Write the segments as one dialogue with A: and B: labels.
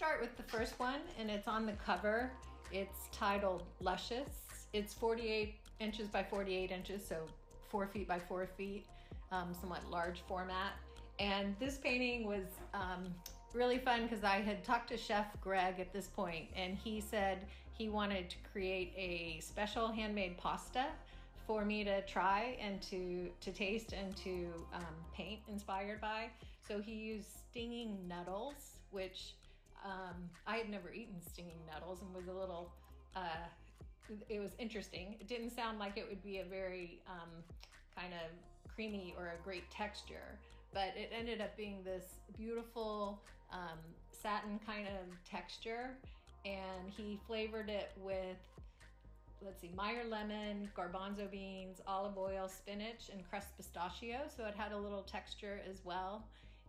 A: start with the first one, and it's on the cover. It's titled Luscious. It's 48 inches by 48 inches, so 4 feet by 4 feet, somewhat large format. And this painting was really fun because I had talked to Chef Greg at this point, and he said he wanted to create a special handmade pasta for me to try and to taste and to paint inspired by. So he used stinging nettles, which I had never eaten stinging nettles and was a little, it was interesting. It didn't sound like it would be a very kind of creamy or a great texture, but it ended up being this beautiful satin kind of texture. And he flavored it with, let's see, Meyer lemon, garbanzo beans, olive oil, spinach, and crushed pistachio. So it had a little texture as well.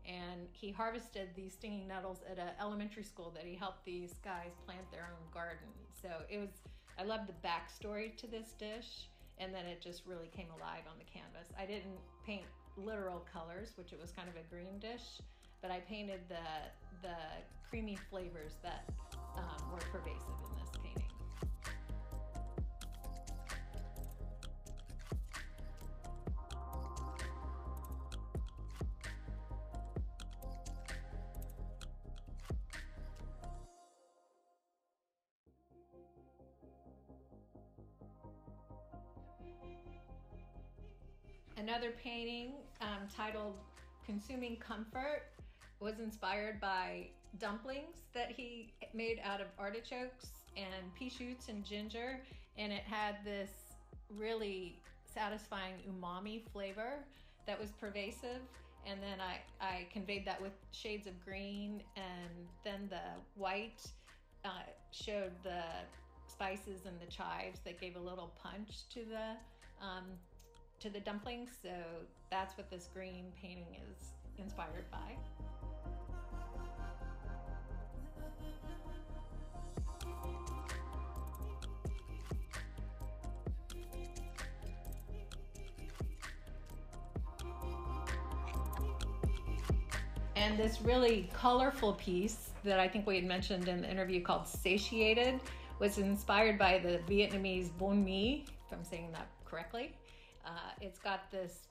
A: And he harvested these stinging nettles at an elementary school that he helped these guys plant their own garden. So it was, I loved the backstory to this dish, and then it just really came alive on the canvas. I didn't paint literal colors, which it was kind of a green dish, but I painted the creamy flavors that were pervasive in this painting. Another painting titled Consuming Comfort was inspired by dumplings that he made out of artichokes and pea shoots and ginger, and it had this really satisfying umami flavor that was pervasive. And then I conveyed that with shades of green, and then the white showed the spices and the chives that gave a little punch to the dumplings. So that's what this green painting is inspired by. And this really colorful piece that I think we had mentioned in the interview called Satiated was inspired by the Vietnamese banh mi, if I'm saying that correctly. It's got this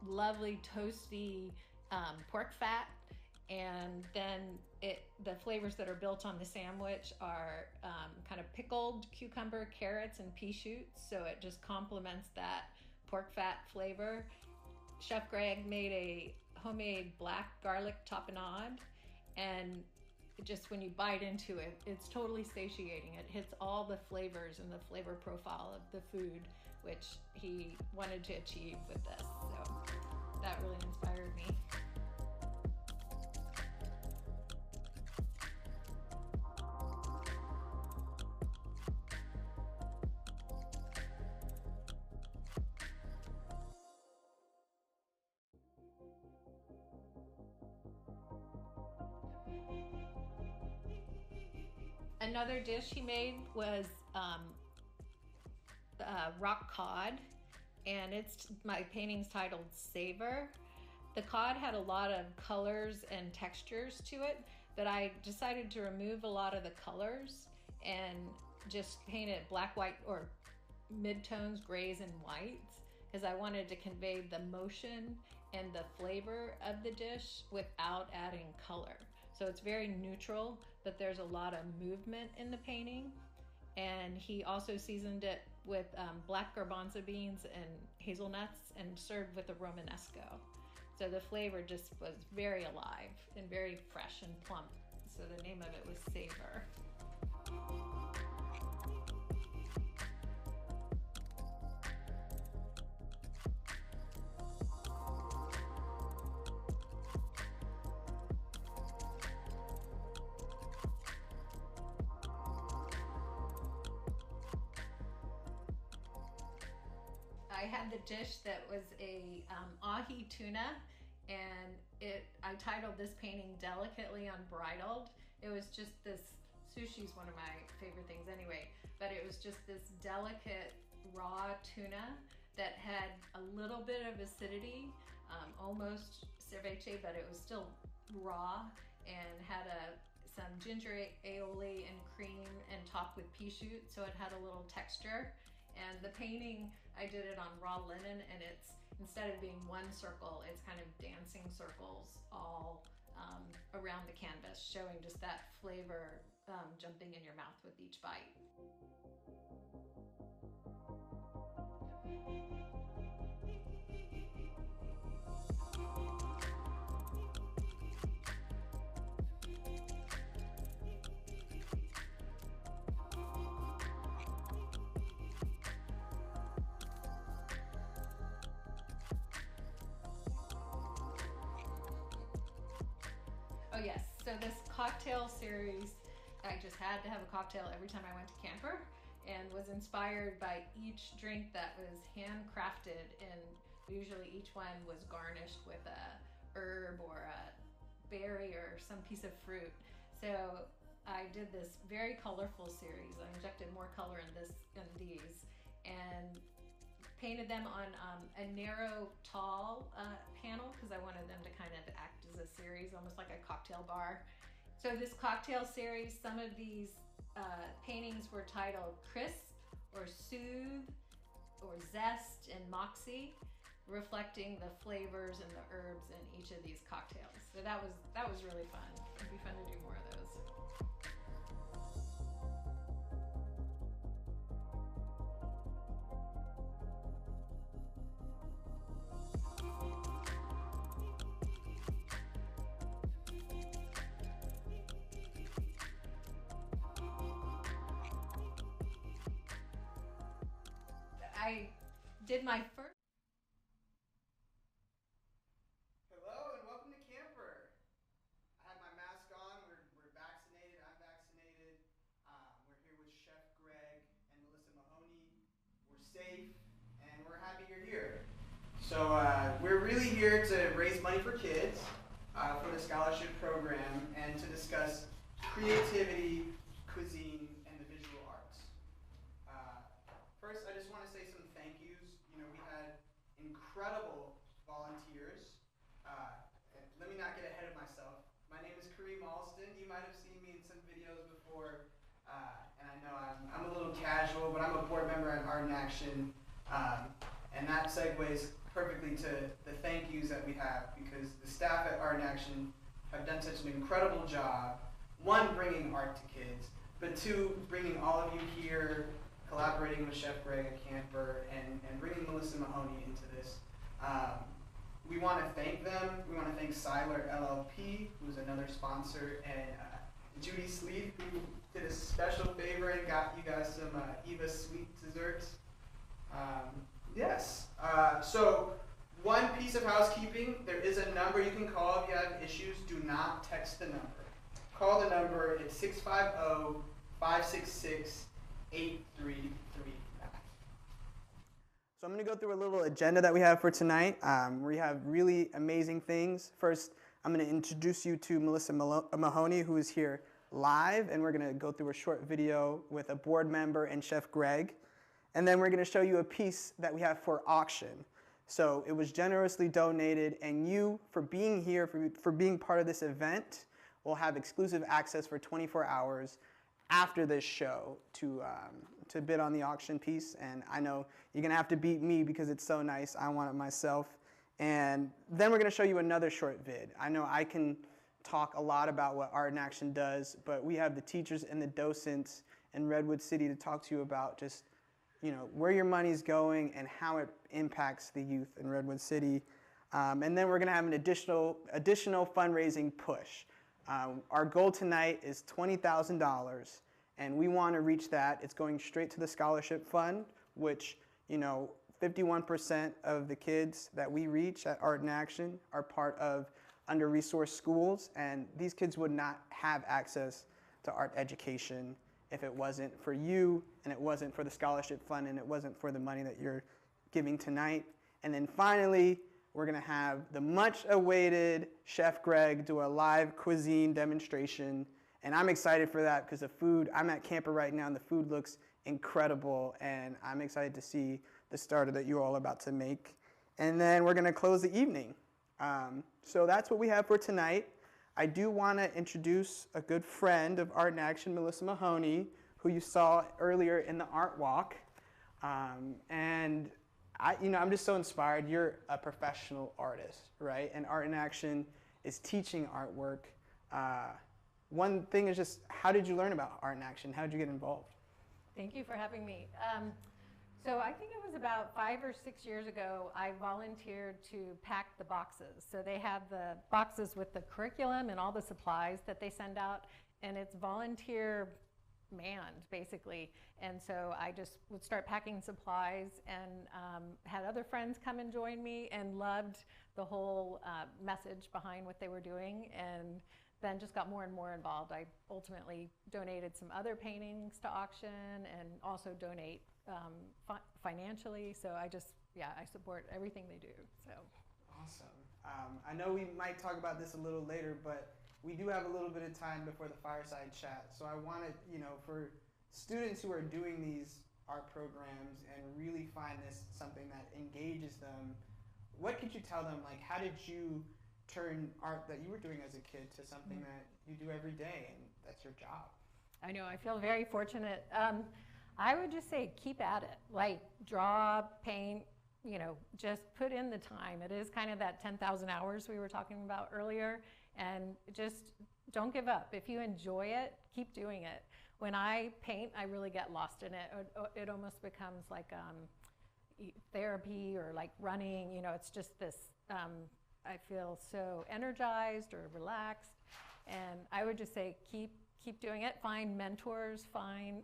A: lovely toasty pork fat, and then the flavors that are built on the sandwich are kind of pickled cucumber, carrots, and pea shoots, so it just complements that pork fat flavor. Chef Greg made a homemade black garlic tapenade, and just when you bite into it, it's totally satiating. It hits all the flavors and the flavor profile of the food, which he wanted to achieve with this. So that really inspired me. Another dish he made was rock cod, and my painting's titled Savor. The cod had a lot of colors and textures to it, but I decided to remove a lot of the colors and just paint it black, white, or mid-tones, grays, and whites, because I wanted to convey the motion and the flavor of the dish without adding color. So it's very neutral, but there's a lot of movement in the painting. And he also seasoned it with black garbanzo beans and hazelnuts and served with a Romanesco. So the flavor just was very alive and very fresh and plump. So the name of it was Savor. I had the dish that was a ahi tuna, and I titled this painting Delicately Unbridled. It was just this, sushi's one of my favorite things anyway, but it was just this delicate raw tuna that had a little bit of acidity, almost ceviche, but it was still raw, and had a some ginger aioli and cream and topped with pea shoot, so it had a little texture. And the painting, I did it on raw linen, and it's, instead of being one circle, it's kind of dancing circles all around the canvas, showing just that flavor jumping in your mouth with each bite. Oh yes, so this cocktail series, I just had to have a cocktail every time I went to Camper, and was inspired by each drink that was handcrafted, and usually each one was garnished with a herb or a berry or some piece of fruit. So I did this very colorful series. I injected more color in these, and painted them on a narrow, tall panel because I wanted them to kind of act as a series, almost like a cocktail bar. So this cocktail series, some of these paintings were titled Crisp or Soothe or Zest and Moxie, reflecting the flavors and the herbs in each of these cocktails. So that was really fun. It'd be fun to do more of those. I did my first.
B: Hello and welcome to Camper. I have my mask on. We're vaccinated. I'm vaccinated. We're here with Chef Greg and Melissa Mahoney. We're safe and we're happy you're here. So we're really here to raise money for kids for the scholarship program and to discuss creativity, cuisine, and the visual arts. First, I just want to say some thank yous. You know, we had incredible volunteers. Let me not get ahead of myself. My name is Kareem Alston. You might have seen me in some videos before, and I know I'm a little casual, but I'm a board member at Art in Action, and that segues perfectly to the thank yous that we have, because the staff at Art in Action have done such an incredible job, one, bringing art to kids, but two, bringing all of you here, collaborating with Chef Greg at Camper, and bringing Melissa Mahoney into this. We want to thank them. We want to thank Siler LLP, who's another sponsor, and Judy Sleeth, who did a special favor and got you guys some Eva sweet desserts. Yes. So one piece of housekeeping, there is a number you can call if you have issues. Do not text the number. Call the number. It's 650-566-8339. So I'm going to go through a little agenda that we have for tonight. We have really amazing things. First, I'm going to introduce you to Melissa Mahoney, who is here live, and we're going to go through a short video with a board member and Chef Greg. And then we're going to show you a piece that we have for auction. So it was generously donated, and you, for being here, for being part of this event, will have exclusive access for 24 hours after this show to bid on the auction piece. And I know you're going to have to beat me because it's so nice. I want it myself. And then we're going to show you another short vid. I know I can talk a lot about what Art in Action does, but we have the teachers and the docents in Redwood City to talk to you about just, you know, where your money's going and how it impacts the youth in Redwood City. And then we're going to have an additional fundraising push. Our goal tonight is $20,000, and we want to reach that. It's going straight to the scholarship fund, which, you know, 51% of the kids that we reach at Art in Action are part of under-resourced schools, and these kids would not have access to art education if it wasn't for you, and it wasn't for the scholarship fund, and it wasn't for the money that you're giving tonight. And then finally, we're going to have the much-awaited Chef Greg do a live cuisine demonstration, and I'm excited for that because the food, I'm at Camper right now, and the food looks incredible, and I'm excited to see the starter that you're all about to make. And then we're going to close the evening. So that's what we have for tonight. I do want to introduce a good friend of Art in Action, Melissa Mahoney, who you saw earlier in the art walk. And I'm just so inspired. You're a professional artist, right? And Art in Action is teaching artwork. One thing is just, how did you learn about Art in Action? How did you get involved?
A: Thank you for having me. So I think it was about 5 or 6 years ago, I volunteered to pack the boxes. So they have the boxes with the curriculum and all the supplies that they send out, and it's volunteer manned, basically. And so I just would start packing supplies and had other friends come and join me and loved the whole message behind what they were doing, and then just got more and more involved. I ultimately donated some other paintings to auction and also donate financially. So I support everything they do. So
B: awesome. I know we might talk about this a little later, but we do have a little bit of time before the Fireside Chat. So I wanted, for students who are doing these art programs and really find this something that engages them, what could you tell them? Like, how did you turn art that you were doing as a kid to something that you do every day and that's your job?
A: I know, I feel very fortunate. I would just say keep at it. Like, draw, paint, just put in the time. It is kind of that 10,000 hours we were talking about earlier, and just don't give up. If you enjoy it, keep doing it. When I paint, I really get lost in it. It almost becomes like therapy or like running. It's just this, I feel so energized or relaxed, and I would just say keep doing it. Find mentors,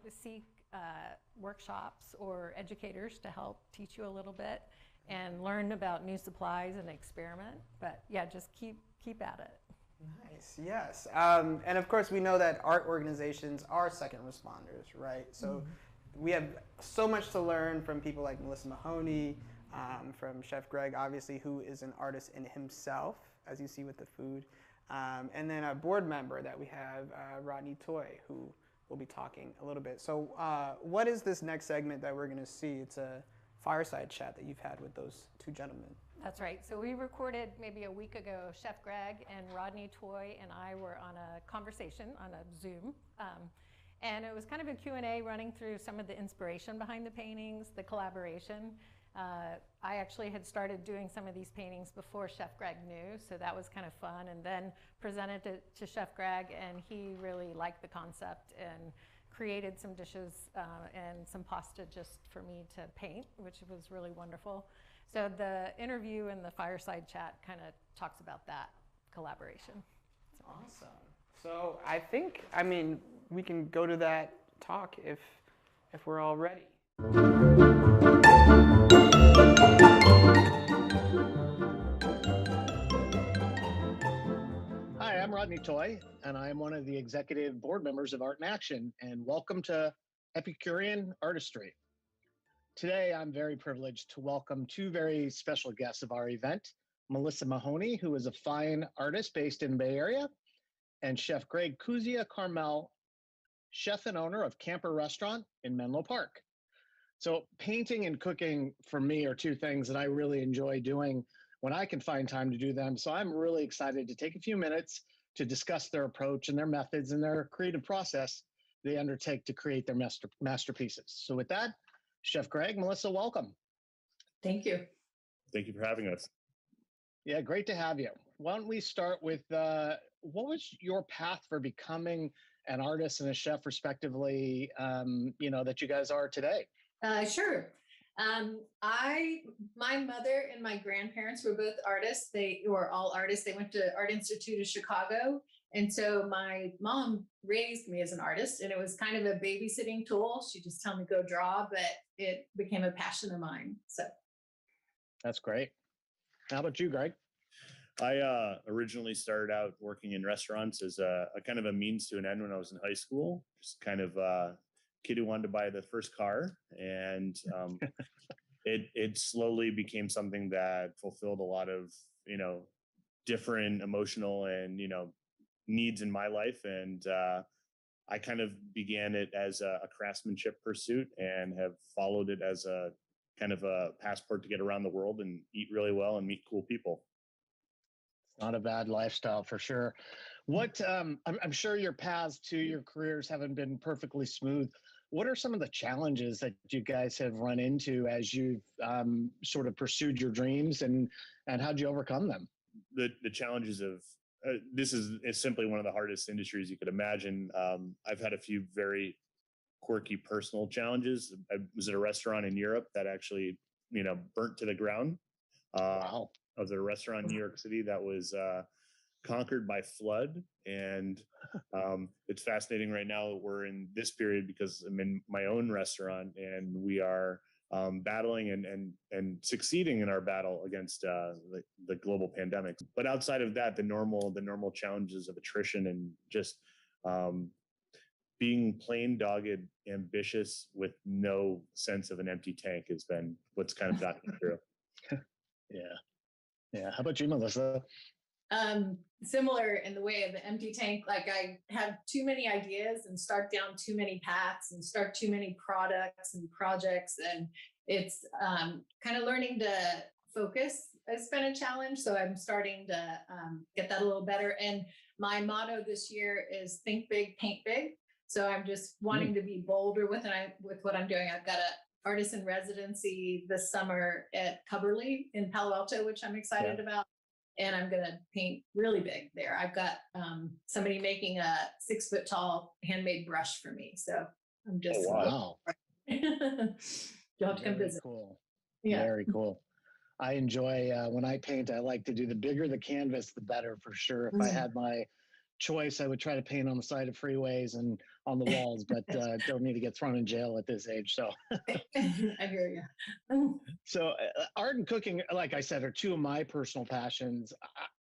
A: seek workshops or educators to help teach you a little bit, and learn about new supplies and experiment. But yeah, just keep at it.
B: Nice, yes. And of course we know that art organizations are second responders, right? So we have so much to learn from people like Melissa Mahoney, from Chef Greg, obviously, who is an artist in himself, as you see with the food. And then a board member that we have, Rodney Toy, who will be talking a little bit. So what is this next segment that we're going to see? It's a fireside chat that you've had with those two gentlemen.
A: That's right. So we recorded maybe a week ago. Chef Greg and Rodney Toy and I were on a conversation on a Zoom. And it was kind of a Q&A running through some of the inspiration behind the paintings, the collaboration. I actually had started doing some of these paintings before Chef Greg knew, so that was kind of fun, and then presented it to Chef Greg, and he really liked the concept and created some dishes and some pasta just for me to paint, which was really wonderful. So the interview and the fireside chat kind of talks about that collaboration.
B: Awesome. So we can go to that talk if we're all ready.
C: Hi, I'm Rodney Toy, and I am one of the executive board members of Art in Action, and welcome to Epicurean Artistry. Today, I'm very privileged to welcome two very special guests of our event, Melissa Mahoney, who is a fine artist based in the Bay Area, and Chef Greg Carmel, chef and owner of Camper Restaurant in Menlo Park. So painting and cooking for me are two things that I really enjoy doing when I can find time to do them. So I'm really excited to take a few minutes to discuss their approach and their methods and their creative process they undertake to create their masterpieces. So with that, Chef Greg, Melissa, welcome.
D: Thank you.
E: Thank you for having us.
C: Yeah, great to have you. Why don't we start with what was your path for becoming an artist and a chef, respectively, that you guys are today?
D: Sure. My mother and my grandparents were both artists. They were all artists. They went to Art Institute of Chicago. And so my mom raised me as an artist, and it was kind of a babysitting tool. She just told me go draw, but it became a passion of mine. So
C: that's great. How about you, Greg?
E: I originally started out working in restaurants as a kind of a means to an end when I was in high school. Just kind of a kid who wanted to buy the first car, and it slowly became something that fulfilled a lot of different emotional and needs in my life, and I kind of began it as a craftsmanship pursuit and have followed it as a kind of a passport to get around the world and eat really well and meet cool people.
C: Not a bad lifestyle for sure. What I'm sure your paths to your careers haven't been perfectly smooth. What are some of the challenges that you guys have run into as you've sort of pursued your dreams, and how'd you overcome them?
E: The challenges of this is simply one of the hardest industries you could imagine. I've had a few very quirky personal challenges. I was at a restaurant in Europe that actually, burnt to the ground.
C: Wow.
E: I was at a restaurant in New York City that was conquered by flood, and it's fascinating right now that we're in this period because I'm in my own restaurant and we are battling and succeeding in our battle against the global pandemic. But outside of that, the normal challenges of attrition and just being plain dogged, ambitious with no sense of an empty tank has been what's kind of gotten me through.
C: Yeah. How about you, Melissa?
D: Similar in the way of the empty tank. Like I have too many ideas and start down too many paths and start too many products and projects. And it's kind of learning to focus has been a challenge. So I'm starting to get that a little better. And my motto this year is think big, paint big. So I'm just wanting to be bolder with what I'm doing. I've got an artist in residency this summer at Coverly in Palo Alto, which I'm excited about. And I'm going to paint really big there. I've got somebody making a 6 foot tall handmade brush for me. So I'm just,
C: wow.
D: You'll have to come visit.
C: Cool.
D: Yeah.
C: Very cool. I enjoy, when I paint, I like to do the bigger the canvas, the better for sure. If I had my choice, I would try to paint on the side of freeways and on the walls, but don't need to get thrown in jail at this age. So
D: I hear you.
C: So art and cooking, like I said, are two of my personal passions.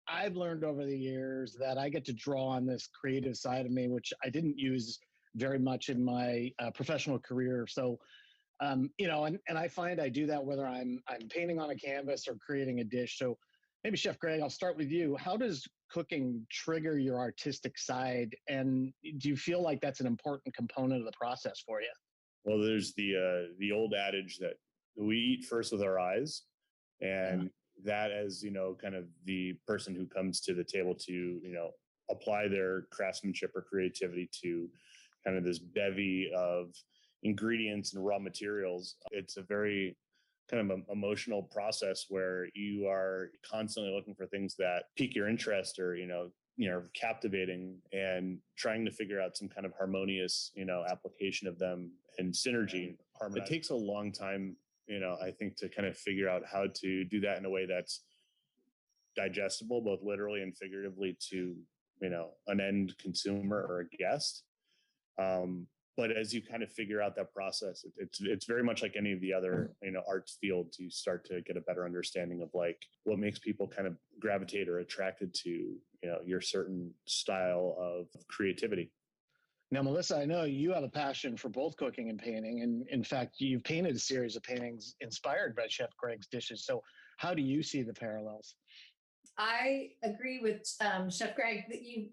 C: I've learned over the years that I get to draw on this creative side of me, which I didn't use very much in my professional career. So, and I find I do that whether I'm painting on a canvas or creating a dish. So maybe Chef Greg, I'll start with you. How does cooking trigger your artistic side? And do you feel like that's an important component of the process for you?
E: Well, there's the old adage that we eat first with our eyes, and that as kind of the person who comes to the table to apply their craftsmanship or creativity to kind of this bevy of ingredients and raw materials. It's a very kind of emotional process where you are constantly looking for things that pique your interest or captivating, and trying to figure out some kind of harmonious application of them and synergy. It takes a long time, I think, to kind of figure out how to do that in a way that's digestible, both literally and figuratively, to an end consumer or a guest. But as you kind of figure out that process, it's very much like any of the other arts fields. You start to get a better understanding of like what makes people kind of gravitate or attracted to your certain style of creativity.
C: Now, Melissa, I know you have a passion for both cooking and painting, and in fact, you've painted a series of paintings inspired by Chef Greg's dishes. So, how do you see the parallels?
D: I agree with Chef Greg that he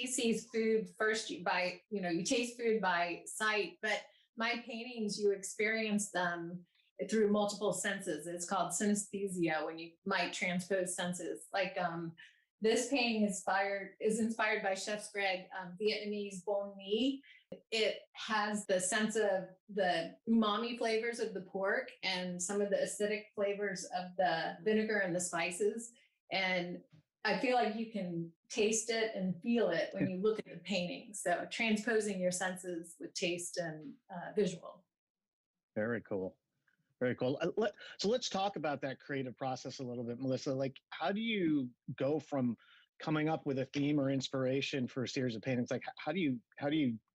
D: sees food first by, you taste food by sight, but my paintings, you experience them through multiple senses. It's called synesthesia, when you might transpose senses. Like this painting is inspired by Chef Greg, Vietnamese banh mi. It has the sense of the umami flavors of the pork and some of the acidic flavors of the vinegar and the spices. And I feel like you can taste it and feel it when you look at the painting. So transposing your senses with taste and visual.
C: Very cool. Very cool. So let's talk about that creative process a little bit, Melissa. Like, how do you go from coming up with a theme or inspiration for a series of paintings? Like, how do you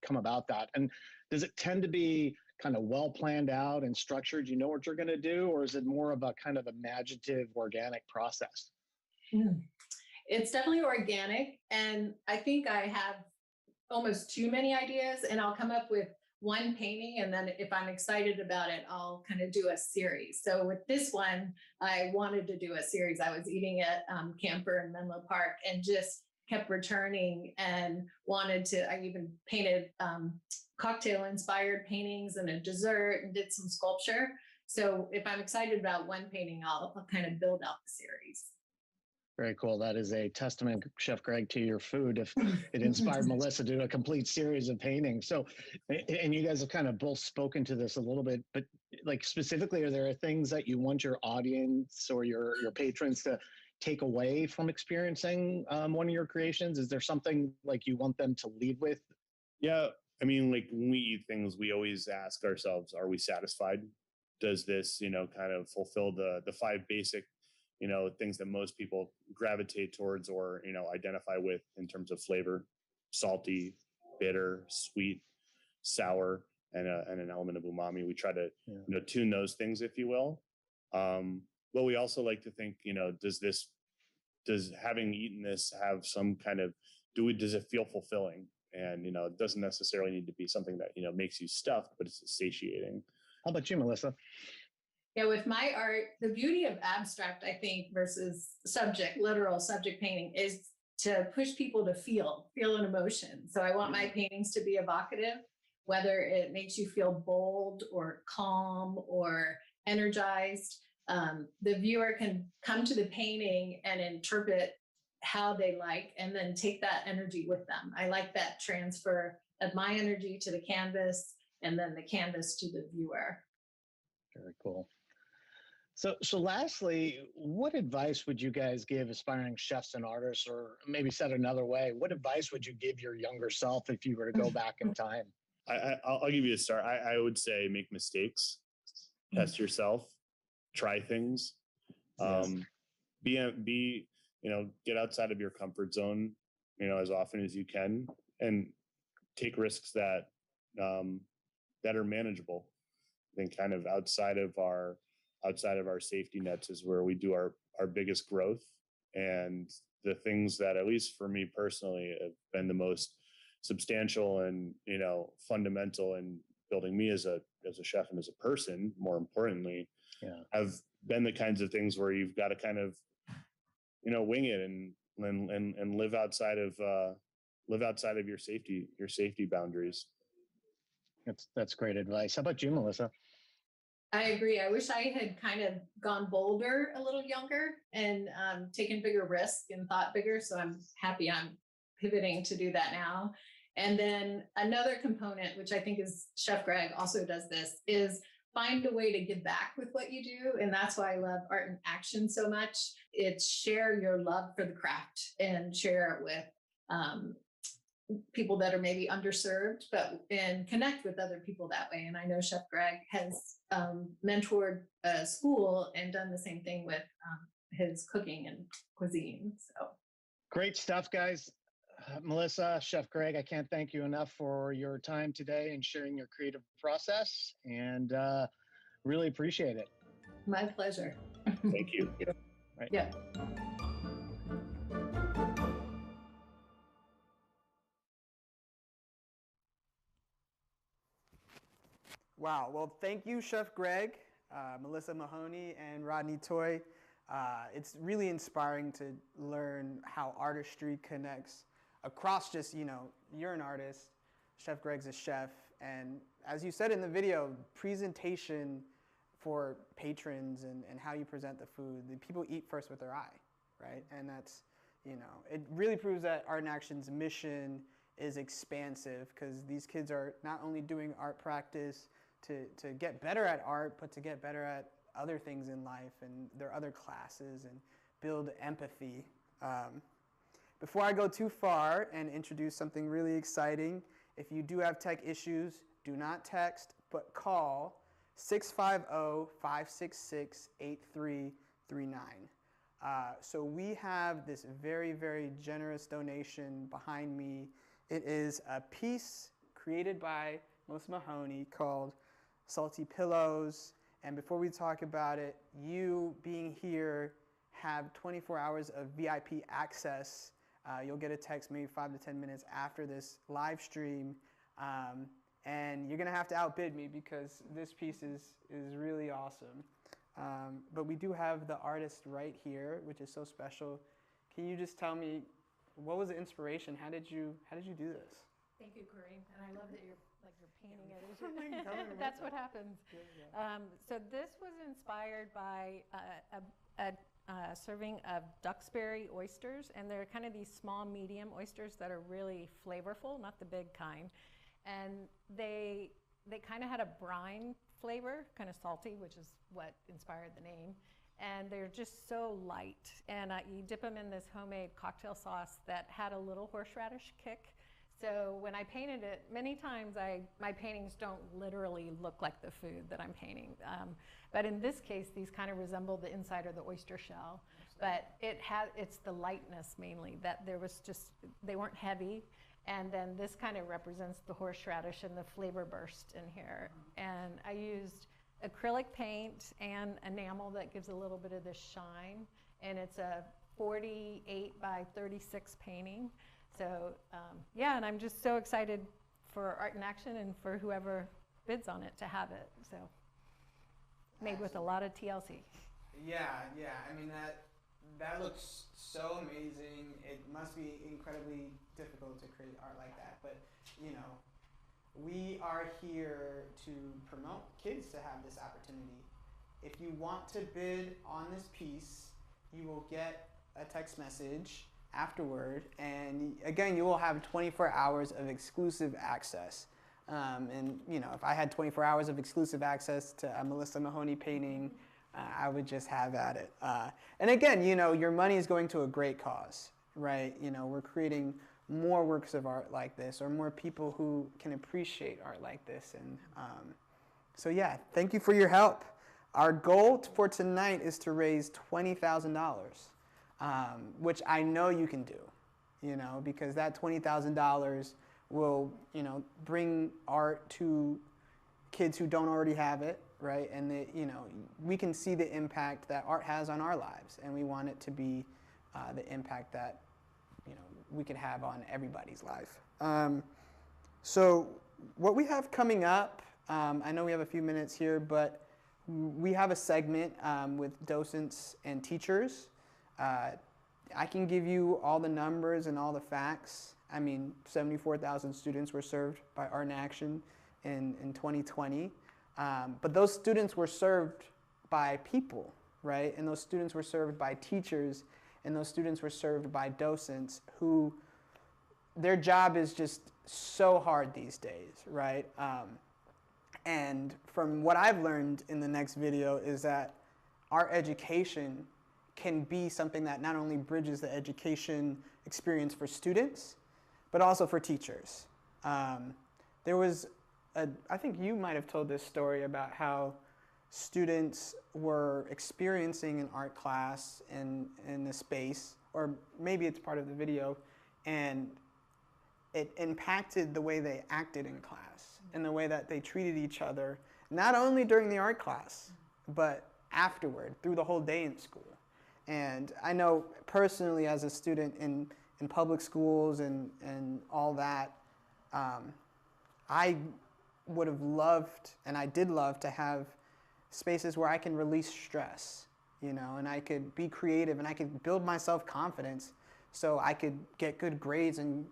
C: come about that? And does it tend to be kind of well planned out and structured? You know what you're going to do, or is it more of a kind of imaginative, organic process?
D: It's definitely organic. And I think I have almost too many ideas, and I'll come up with one painting. And then if I'm excited about it, I'll kind of do a series. So with this one, I wanted to do a series. I was eating at Camper in Menlo Park and just kept returning and I even painted cocktail inspired paintings and a dessert and did some sculpture. So if I'm excited about one painting, I'll kind of build out the series.
C: Very cool. That is a testament, Chef Greg, to your food. If it inspired Melissa to do a complete series of paintings. So, and you guys have kind of both spoken to this a little bit, but like specifically, are there things that you want your audience or your patrons to take away from experiencing one of your creations? Is there something like you want them to leave with?
E: Yeah. I mean, like when we eat things, we always ask ourselves, are we satisfied? Does this, kind of fulfill the five basic, things that most people gravitate towards or, identify with in terms of flavor: salty, bitter, sweet, sour, and an element of umami. We try to, tune those things, if you will. But we also like to think, does having eaten this have some kind of, does it feel fulfilling? And, it doesn't necessarily need to be something that, makes you stuffed, but it's satiating.
C: How about you, Melissa?
D: Yeah, with my art, the beauty of abstract, I think, versus literal subject painting is to push people to feel an emotion. So I want my paintings to be evocative, whether it makes you feel bold or calm or energized. The viewer can come to the painting and interpret how they like, and then take that energy with them. I like that transfer of my energy to the canvas and then the canvas to the viewer.
C: Very cool. So lastly, what advice would you guys give aspiring chefs and artists, or maybe said another way, what advice would you give your younger self if you were to go back in time?
E: I'll give you a start. I would say make mistakes, test yourself, try things, get outside of your comfort zone, as often as you can, and take risks that are manageable. I think kind of outside of our safety nets is where we do our biggest growth, and the things that, at least for me personally, have been the most substantial and fundamental in building me as a chef and as a person, more importantly, have been the kinds of things where you've got to kind of wing it and live outside of your safety boundaries.
C: That's great advice. How about you, Melissa?
D: I agree. I wish I had kind of gone bolder a little younger and taken bigger risk and thought bigger. So I'm happy I'm pivoting to do that now. And then another component, which I think is Chef Greg also does this, is find a way to give back with what you do. And that's why I love Art in Action so much. It's share your love for the craft and share it with people that are maybe underserved, and connect with other people that way. And I know Chef Greg has mentored a school and done the same thing with his cooking and cuisine. So
C: great stuff, guys. Melissa, Chef Greg, I can't thank you enough for your time today and sharing your creative process, and really appreciate it.
D: My pleasure.
E: Thank you.
C: Right.
D: Yeah.
B: Wow. Well, thank you, Chef Greg, Melissa Mahoney, and Rodney Toy. It's really inspiring to learn how artistry connects across just, you're an artist, Chef Greg's a chef, and as you said in the video, presentation for patrons and how you present the food, the people eat first with their eye, right? And that's, it really proves that Art in Action's mission is expansive, because these kids are not only doing art practice to get better at art, but to get better at other things in life and their other classes and build empathy. Before I go too far and introduce something really exciting, if you do have tech issues, do not text, but call 650-566-8339. So we have this very, very generous donation behind me. It is a piece created by Melissa Mahoney called Salty Pillows. And before we talk about it, you being here have 24 hours of VIP access. You'll get a text maybe 5 to 10 minutes after this live stream. And you're gonna have to outbid me because this piece is really awesome. But we do have the artist right here, which is so special. Can you just tell me, what was the inspiration? How did you do this?
A: Thank you, Kareem. And I love that you're painting it. That's what happens. So this was inspired by serving of Duxbury oysters, and they're kind of these small, medium oysters that are really flavorful, not the big kind. And they kind of had a brine flavor, kind of salty, which is what inspired the name. And they're just so light. And you dip them in this homemade cocktail sauce that had a little horseradish kick. So when I painted it, many times my paintings don't literally look like the food that I'm painting. But in this case, these kind of resemble the inside of the oyster shell. But it's the lightness mainly, that they weren't heavy. And then this kind of represents the horseradish and the flavor burst in here. And I used acrylic paint and enamel that gives a little bit of this shine. And it's a 48 by 36 painting. So yeah, and I'm just so excited for Art in Action and for whoever bids on it to have it. So made with a lot of TLC.
B: Yeah. I mean, that looks so amazing. It must be incredibly difficult to create art like that. But, you know, we are here to promote kids to have this opportunity. If you want to bid on this piece, you will get a text message afterward, and again, you will have 24 hours of exclusive access. And you know, if I had 24 hours of exclusive access to a Melissa Mahoney painting, I would just have at it. And again, you know, your money is going to a great cause, right? You know, we're creating more works of art like this, or more people who can appreciate art like this. And so yeah, thank you for your help. Our goal for tonight is to raise $20,000. Which I know you can do, you know, because that $20,000 will, you know, bring art to kids who don't already have it, right? And you know, we can see the impact that art has on our lives, and we want it to be the impact that, you know, we can have on everybody's life. So what we have coming up, I know we have a few minutes here, but we have a segment with docents and teachers. I can give you all the numbers and all the facts. I mean, 74,000 students were served by Art in Action in 2020. But those students were served by people, right? And those students were served by teachers, and those students were served by docents who, their job is just so hard these days, right? And from what I've learned in the next video is that our education can be something that not only bridges the education experience for students, but also for teachers. There was I think you might have told this story about how students were experiencing an art class in a space, or maybe it's part of the video, and it impacted the way they acted in class and the way that they treated each other, not only during the art class, but afterward, through the whole day in school. And I know personally, as a student in public schools and all that, I would have loved, and I did love, to have spaces where I can release stress, you know, and I could be creative, and I could build my self-confidence so I could get good grades and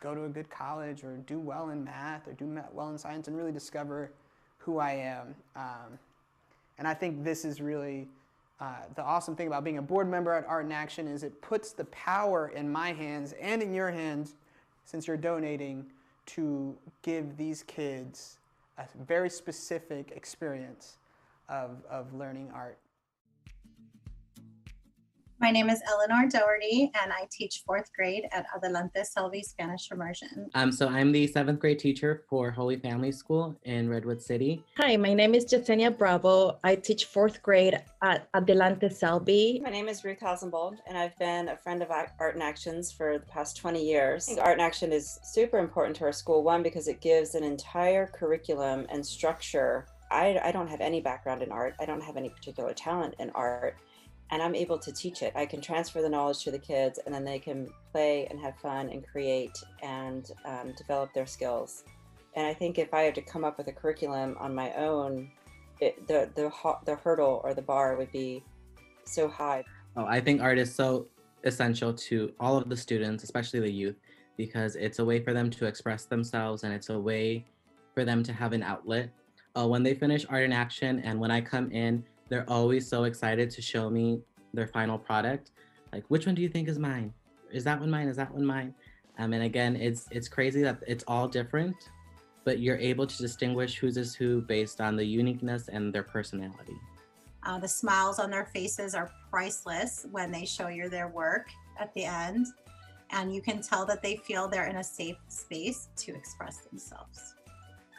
B: go to a good college, or do well in math, or do well in science, and really discover who I am. And I think this is really the awesome thing about being a board member at Art in Action, is it puts the power in my hands and in your hands, since you're donating, to give these kids a very specific experience of learning art.
F: My name is Eleanor Doherty, and I teach 4th grade at Adelante Selby Spanish Immersion.
G: So I'm the 7th grade teacher for Holy Family School in Redwood City.
H: Hi, my name is Yesenia Bravo. I teach 4th grade at Adelante Selby.
I: My name is Ruth Hasenbold, and I've been a friend of Art in Action's for the past 20 years. I think Art in Action is super important to our school, one, because it gives an entire curriculum and structure. I don't have any background in art. I don't have any particular talent in art. And I'm able to teach it. I can transfer the knowledge to the kids, and then they can play and have fun and create and develop their skills. And I think if I had to come up with a curriculum on my own, the hurdle or the bar would be so high.
G: Oh, I think art is so essential to all of the students, especially the youth, because it's a way for them to express themselves, and it's a way for them to have an outlet. When they finish Art in Action and when I come in, they're always so excited to show me their final product, like, which one do you think is mine? Is that one mine? Is that one mine? And again, it's crazy that it's all different, but you're able to distinguish whose is who based on the uniqueness and their personality.
F: The smiles on their faces are priceless when they show you their work at the end. And you can tell that they feel they're in a safe space to express themselves.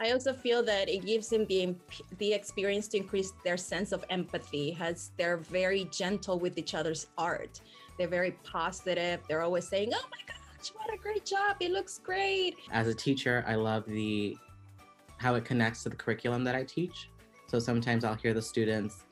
H: I also feel that it gives them the experience to increase their sense of empathy, as they're very gentle with each other's art. They're very positive. They're always saying, oh my gosh, what a great job. It looks great.
G: As a teacher, I love how it connects to the curriculum that I teach. So sometimes I'll hear the students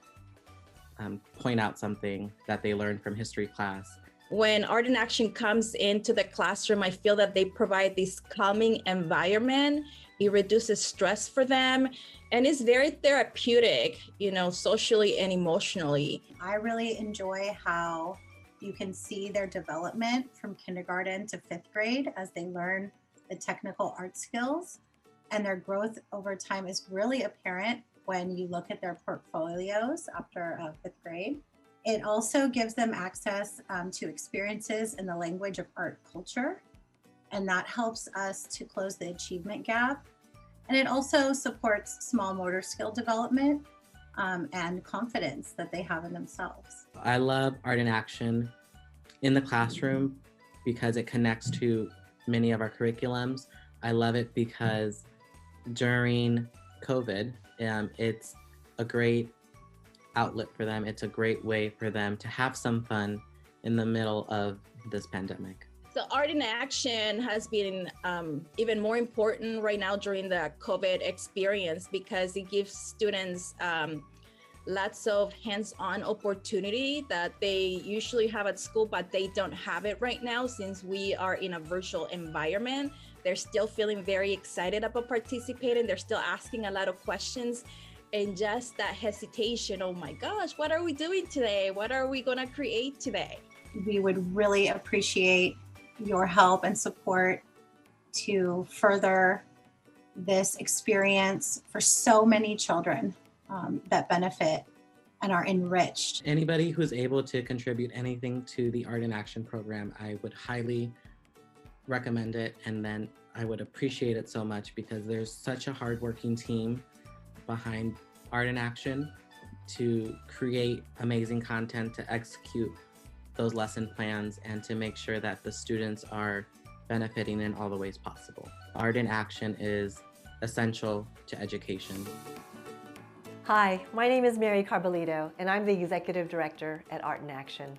G: point out something that they learned from history class.
H: When Art in Action comes into the classroom, I feel that they provide this calming environment. It reduces stress for them, and it's very therapeutic, socially and emotionally.
F: I really enjoy how you can see their development from kindergarten to 5th grade as they learn the technical art skills, and their growth over time is really apparent when you look at their portfolios after 5th grade. It also gives them access to experiences in the language of art culture, and that helps us to close the achievement gap. And it also supports small motor skill development and confidence that they have in themselves.
G: I love Art in Action in the classroom because it connects to many of our curriculums. I love it because during COVID, it's a great outlet for them. It's a great way for them to have some fun in the middle of this pandemic.
H: So Art in Action has been even more important right now during the COVID experience because it gives students lots of hands-on opportunity that they usually have at school, but they don't have it right now since we are in a virtual environment. They're still feeling very excited about participating. They're still asking a lot of questions. And just that hesitation, oh my gosh, what are we doing today? What are we gonna create today?
F: We would really appreciate your help and support to further this experience for so many children that benefit and are enriched.
G: Anybody who's able to contribute anything to the Art in Action program, I would highly recommend it. And then I would appreciate it so much because there's such a hardworking team behind Art in Action to create amazing content, to execute those lesson plans, and to make sure that the students are benefiting in all the ways possible. Art in Action is essential to education.
J: Hi, my name is Mary Carbolito, and I'm the Executive Director at Art in Action.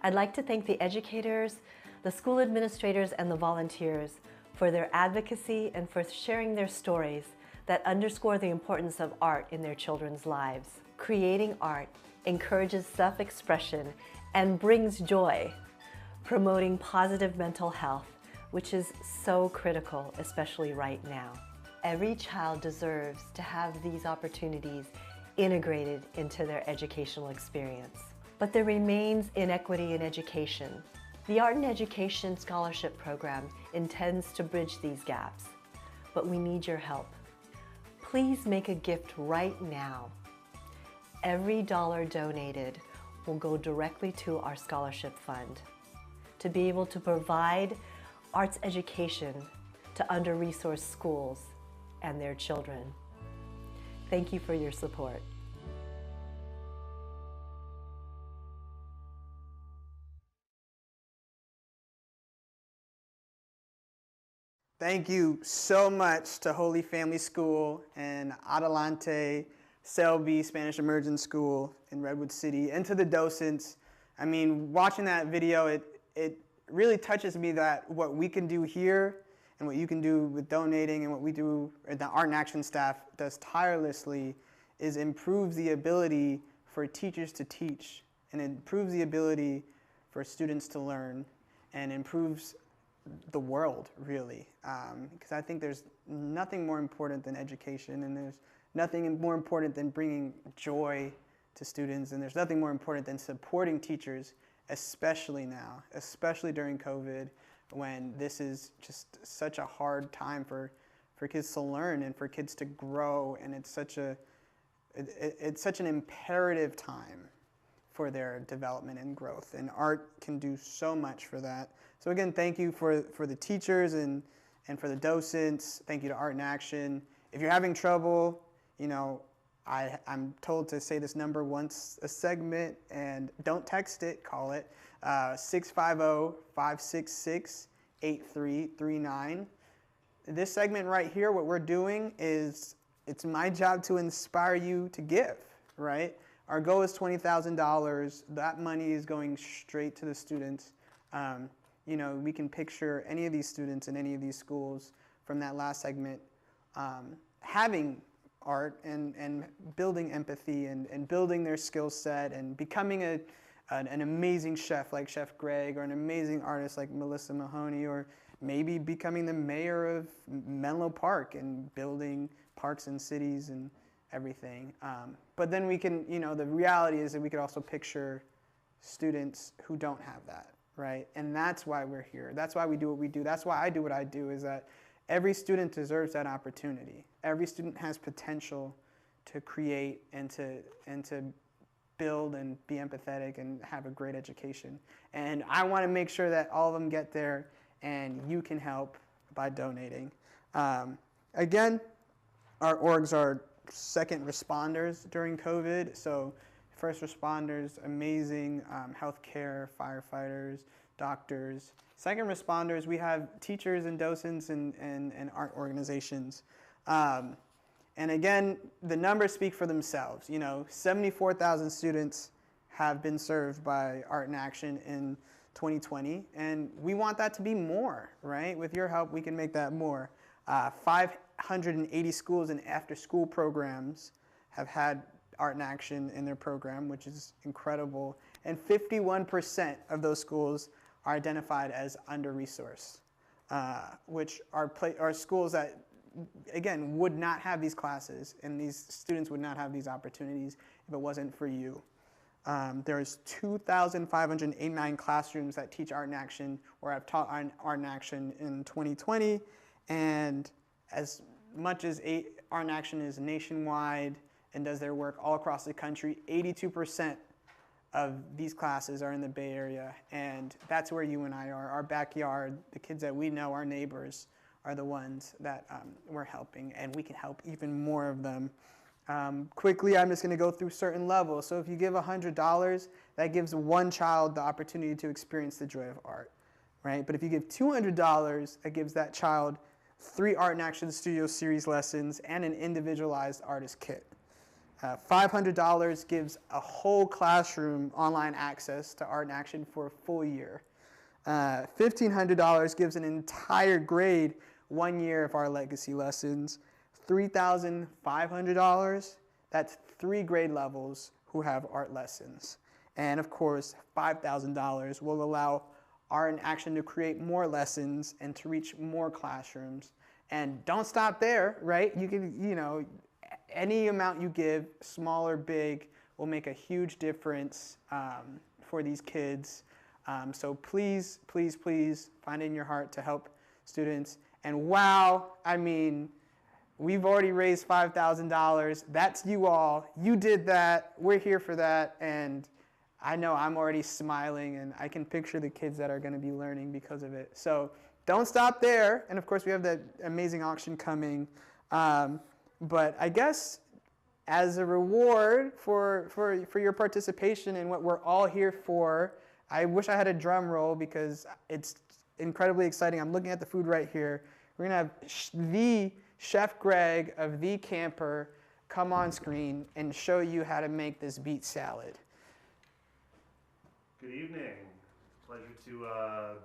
J: I'd like to thank the educators, the school administrators, and the volunteers for their advocacy and for sharing their stories that underscore the importance of art in their children's lives. Creating art encourages self-expression and brings joy, promoting positive mental health, which is so critical, especially right now. Every child deserves to have these opportunities integrated into their educational experience. But there remains inequity in education. The Art in Education Scholarship Program intends to bridge these gaps, but we need your help. Please make a gift right now. Every dollar donated will go directly to our scholarship fund to be able to provide arts education to under-resourced schools and their children. Thank you for your support.
B: Thank you so much to Holy Family School and Adelante Selby Spanish Immersion School in Redwood City, and to the docents. I mean, watching that video, it really touches me that what we can do here and what you can do with donating and what we do, the Art in Action staff does tirelessly, is improves the ability for teachers to teach, and improves the ability for students to learn, and improves the world, really. Because I think there's nothing more important than education, and there's nothing more important than bringing joy to students, and there's nothing more important than supporting teachers, especially now, especially during COVID, when this is just such a hard time for kids to learn and for kids to grow, and it's such an imperative time for their development and growth. And art can do so much for that. So again, thank you for the teachers and for the docents. Thank you to Art in Action. If you're having trouble, you know, I'm told to say this number once a segment, and don't text it, call it, 650-566-8339. This segment right here, what we're doing is, it's my job to inspire you to give, right? Our goal is $20,000. That money is going straight to the students. You know, we can picture any of these students in any of these schools from that last segment having art and building empathy and building their skill set and becoming an amazing chef like Chef Greg, or an amazing artist like Melissa Mahoney, or maybe becoming the mayor of Menlo Park and building parks and cities and everything. But then we can, you know, the reality is that we could also picture students who don't have that, right? And that's why we're here. That's why we do what we do. That's why I do what I do, is that every student deserves that opportunity. Every student has potential to create and to build and be empathetic and have a great education. And I want to make sure that all of them get there, and you can help by donating. Again, our orgs are second responders during COVID. So first responders, amazing, healthcare, firefighters, doctors. Second responders, we have teachers and docents and art organizations. And again, the numbers speak for themselves. You know, 74,000 students have been served by Art in Action in 2020, and we want that to be more, right? With your help, we can make that more. 580 schools and after-school programs have had Art in Action in their program, which is incredible. And 51% of those schools are identified as under-resourced, which are schools that, again, would not have these classes, and these students would not have these opportunities if it wasn't for you. There's 2,589 classrooms that teach Art in Action or have taught Art in Action in 2020, and as much as Art in Action is nationwide and does their work all across the country, 82% of these classes are in the Bay Area, and that's where you and I are. Our backyard, the kids that we know, our neighbors, are the ones that we're helping, and we can help even more of them. Quickly, I'm just going to go through certain levels. So if you give $100, that gives one child the opportunity to experience the joy of art, right? But if you give $200, that gives that child 3 Art in Action Studio Series lessons and an individualized artist kit. $500 gives a whole classroom online access to Art in Action for a full year. $1,500 gives an entire grade 1 year of our legacy lessons. $3,500, that's 3 grade levels who have art lessons. And of course, $5,000 will allow Art in Action to create more lessons and to reach more classrooms. And don't stop there, right? You can, you know, any amount you give, small or big, will make a huge difference for these kids. So please, please, please find it in your heart to help students. And wow, I mean, we've already raised $5,000. That's you all. You did that. We're here for that. And I know I'm already smiling, and I can picture the kids that are going to be learning because of it. So don't stop there. And of course, we have that amazing auction coming. But I guess as a reward for your participation in what we're all here for, I wish I had a drum roll because it's incredibly exciting. I'm looking at the food right here. We're going to have the Chef Greg of The Camper come on screen and show you how to make this beet salad.
E: Good evening. Pleasure to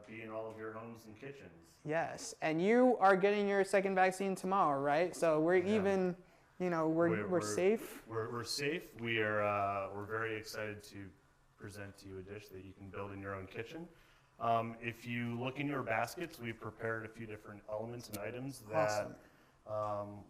E: be in all of your homes and kitchens.
B: Yes, and you are getting your second vaccine tomorrow, right? So we're even, you know, we're safe.
E: We're safe. We're very excited to present to you a dish that you can build in your own kitchen. If you look in your baskets, we've prepared a few different elements and items that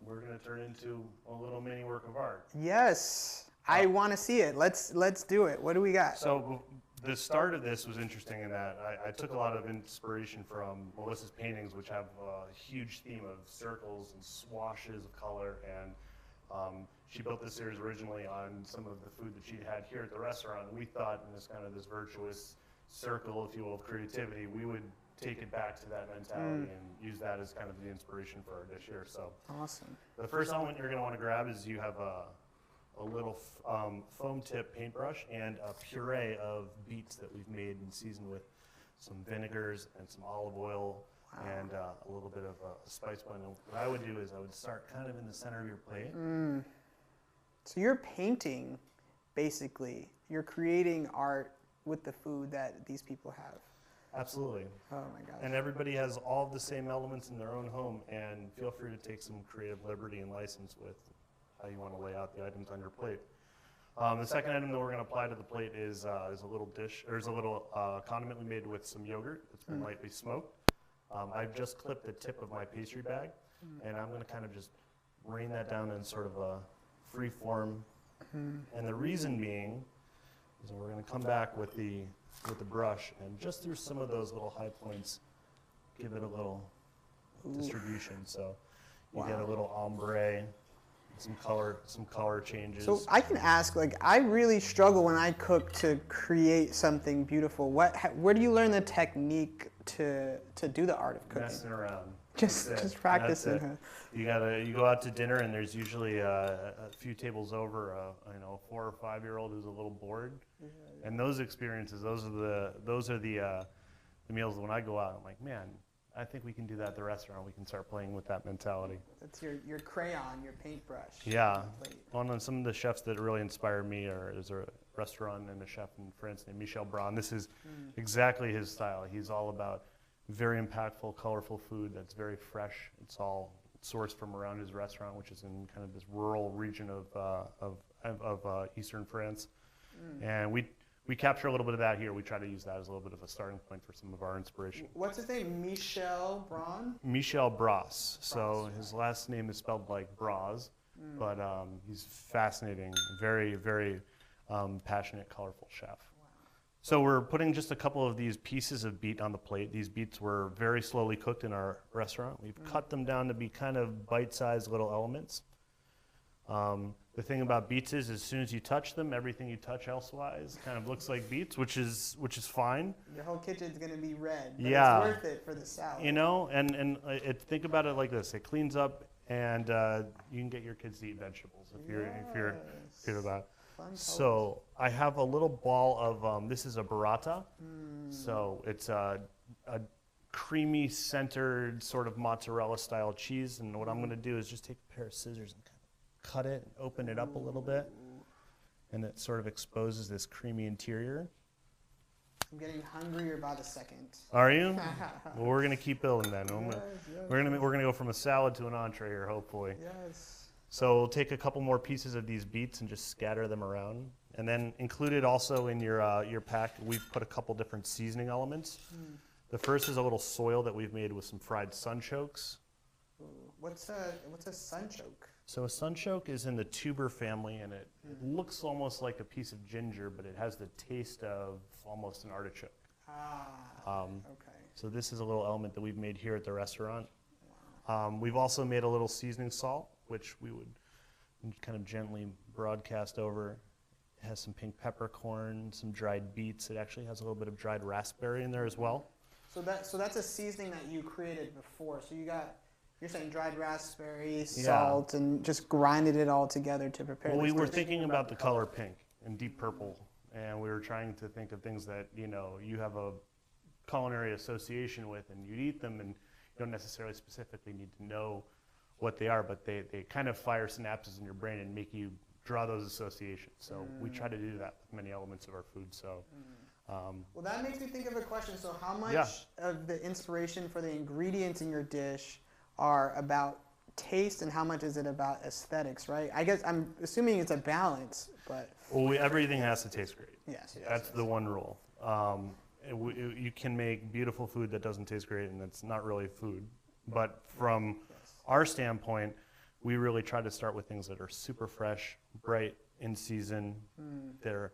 E: we're going to turn into a little mini work of art.
B: Yes, I want to see it. Let's do it. What do we got?
E: So the start of this was interesting in that I took a lot of inspiration from Melissa's paintings, which have a huge theme of circles and swashes of color, and
K: She built this series originally on some of the food that she'd had here at the restaurant. We thought in this kind of this virtuous circle, if you will, of creativity, we would take it back to that mentality and use that as kind of the inspiration for our dish here. So
B: Awesome.
K: the first element you're going to want to grab is you have a little foam tip paintbrush and a puree of beets that we've made and seasoned with some vinegars and some olive oil and a little bit of a spice blend. And what I would do is I would start kind of in the center of your plate.
B: So you're painting, basically. You're creating art with the food that these people have.
K: Absolutely.
B: Oh my gosh.
K: And everybody has all of the same elements in their own home, and feel free to take some creative liberty and license with how you want to lay out the items on your plate. The second item that we're going to apply to the plate is a little dish. There's a little condiment we made with some yogurt that's been lightly smoked. I've just clipped the tip of my pastry bag, and I'm going to kind of just rain that down in sort of a free form. And the reason being is that we're going to come back with the brush and just through some of those little high points, give it a little distribution. So you get a little ombre, some color changes.
B: So I can ask, like, I really struggle when I cook to create something beautiful. Where do you learn the technique to do the art of cooking?
K: Messing around.
B: Just practicing.
K: You go out to dinner and there's usually a few tables over, a 4 or 5 year old who's a little bored, and those experiences, those are the meals. When I go out, I'm like, man, I think we can do that at the restaurant. We can start playing with that mentality.
B: That's your crayon, your paintbrush.
K: Yeah. One of some of the chefs that really inspired me is a restaurant and a chef in France named Michel Braun. This is exactly his style. He's all about very impactful, colorful food that's very fresh. It's all sourced from around his restaurant, which is in kind of this rural region of eastern France. And we capture a little bit of that here. We try to use that as a little bit of a starting point for some of our inspiration.
B: What's his name? Michel Braun?
K: Michel Bras. So his last name is spelled like Bras, but he's fascinating, very, very passionate, colorful chef. So we're putting just a couple of these pieces of beet on the plate. These beets were very slowly cooked in our restaurant. We've cut them down to be kind of bite-sized little elements. The thing about beets is as soon as you touch them, everything you touch elsewise kind of looks like beets, which is fine.
B: Your whole kitchen's gonna be red, but
K: yeah.
B: It's worth it for the salad.
K: And think about it like this. It cleans up, and you can get your kids to eat vegetables if you're good about it. So I have a little ball of, this is a burrata. So it's a creamy centered sort of mozzarella style cheese. And what I'm gonna do is just take a pair of scissors and kind of cut it and open it up a little bit. And it sort of exposes this creamy interior.
B: I'm getting hungrier by the second.
K: Are you? Well, we're gonna keep building then. We're gonna go from a salad to an entree here, hopefully.
B: Yes.
K: So we'll take a couple more pieces of these beets and just scatter them around. And then included also in your pack, we've put a couple different seasoning elements. The first is a little soil that we've made with some fried sunchokes.
B: What's a sunchoke?
K: So a sunchoke is in the tuber family, and it looks almost like a piece of ginger, but it has the taste of almost an artichoke.
B: Okay.
K: So this is a little element that we've made here at the restaurant. We've also made a little seasoning salt, which we would kind of gently broadcast over. It has some pink peppercorn, some dried beets. It actually has a little bit of dried raspberry in there as well.
B: So that's a seasoning that you created before. So you're saying dried raspberry, salt, and just grinded it all together to prepare.
K: Well, we were thinking about the color pink and deep purple, and we were trying to think of things that you have a culinary association with, and you'd eat them, and you don't necessarily specifically need to know what they are, but they kind of fire synapses in your brain and make you draw those associations. So we try to do that with many elements of our food. So,
B: well, that makes me think of a question. So how much of the inspiration for the ingredients in your dish are about taste, and how much is it about aesthetics, right? I guess I'm assuming it's a balance, but...
K: Well, everything has to taste great.
B: Yes.
K: That's the one rule. You can make beautiful food that doesn't taste great, and it's not really food. But from our standpoint, we really try to start with things that are super fresh, bright, in season. They're,